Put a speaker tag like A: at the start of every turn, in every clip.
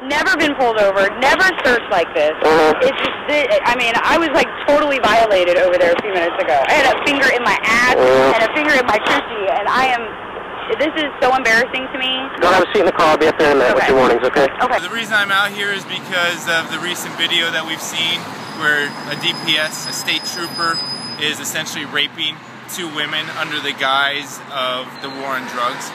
A: Never been pulled over, never searched like this. It's just, I mean, I was like totally violated over there a few minutes ago. I had a finger in my ass and a finger in my coochie, and this is so embarrassing to me.
B: Don't have a seat in the car. I'll be up there in a minute with your warnings, okay?
A: Okay.
C: The reason I'm out here is because of the recent video that we've seen where a DPS, a state trooper, is essentially raping 2 women under the guise of the war on drugs.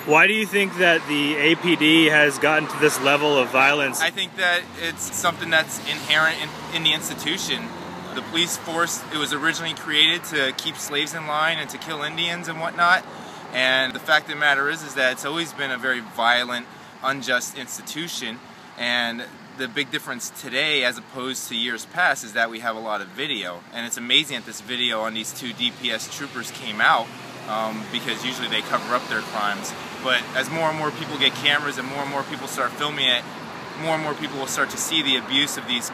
D: Why do you think that the APD has gotten to this level of violence?
C: I think that it's something that's inherent in the institution. The police force, it was originally created to keep slaves in line and to kill Indians and whatnot. And the fact of the matter is that it's always been a very violent, unjust institution. And the big difference today, as opposed to years past, is that we have a lot of video. And it's amazing that this video on these 2 DPS troopers came out, because usually they cover up their crimes. But as more and more people get cameras and more people start filming it, more and more people will start to see the abuse of these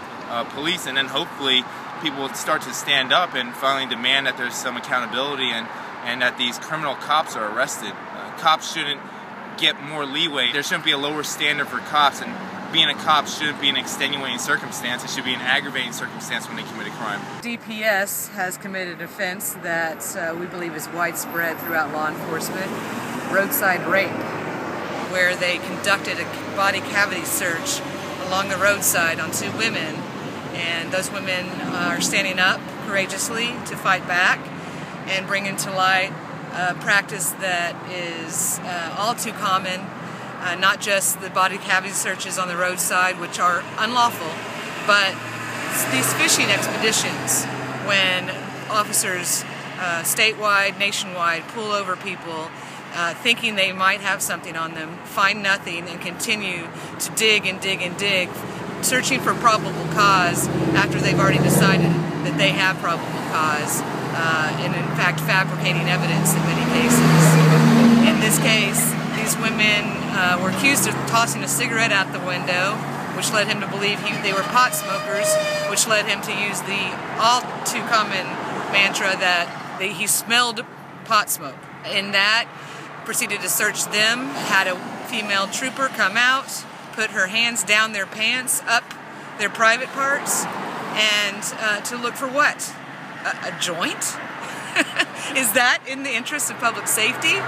C: police, and then hopefully people will start to stand up and finally demand that there's some accountability and that these criminal cops are arrested. Cops shouldn't get more leeway. There shouldn't be a lower standard for cops, and being a cop shouldn't be an extenuating circumstance. It should be an aggravating circumstance when they commit a crime.
E: DPS has committed an offense that we believe is widespread throughout law enforcement, roadside rape, where they conducted a body cavity search along the roadside on 2 women, and those women are standing up courageously to fight back and bring into light a practice that is all too common. Not just the body cavity searches on the roadside, which are unlawful, but these fishing expeditions when officers statewide, nationwide, pull over people thinking they might have something on them, find nothing, and continue to dig and dig and dig, searching for probable cause after they've already decided that they have probable cause, and in fact fabricating evidence in many cases. In this case, these women were accused of tossing a cigarette out the window, which led him to believe they were pot smokers, which led him to use the all too common mantra that he smelled pot smoke. In that, proceeded to search them, had a female trooper come out, put her hands down their pants, up their private parts, and to look for what? A joint? Is that in the interest of public safety?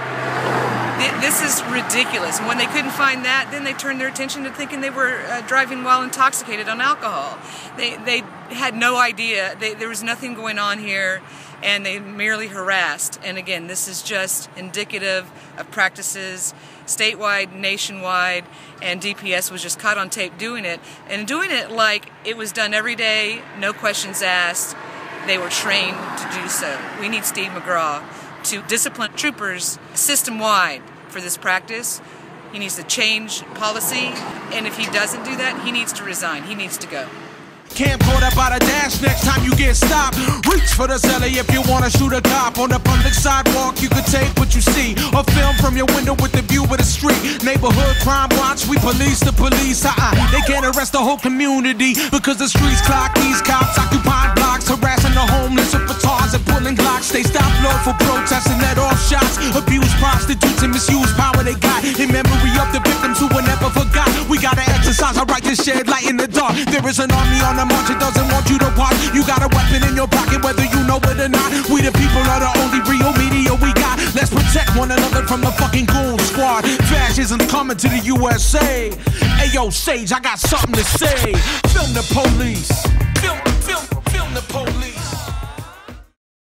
E: This is ridiculous. And when they couldn't find that, then they turned their attention to thinking they were driving while intoxicated on alcohol. They had no idea. There was nothing going on here, and they merely harassed. And again, this is just indicative of practices statewide, nationwide, and DPS was just caught on tape doing it. And doing it like it was done every day, no questions asked. They were trained to do so. We need Steve McGraw to discipline troopers system-wide for this practice. He needs to change policy, and if he doesn't do that, he needs to resign. He needs to go.
F: Camcorder by the dash next time you get stopped. Reach for the celly if you wanna shoot a cop. On the public sidewalk you could take what you see, or film from your window with the view of the street. Neighborhood crime watch, we police the police. They can't arrest the whole community because the streets clock. These cops occupying blocks, harassing the homeless with batons and pulling glocks. They stop law for protests and let off shots. Abuse prostitutes and misuse power they got in memory of the victims who were never forgot. We gotta exercise our right to shed light in the dark. There is an army on the march, it doesn't want you to watch. You got a weapon in your pocket whether you know it or not. We the people are the only real media we got. Let's protect one another from the fucking goon squad. Fascism's coming to the USA. Ayo Sage, I got something to say. Film the police.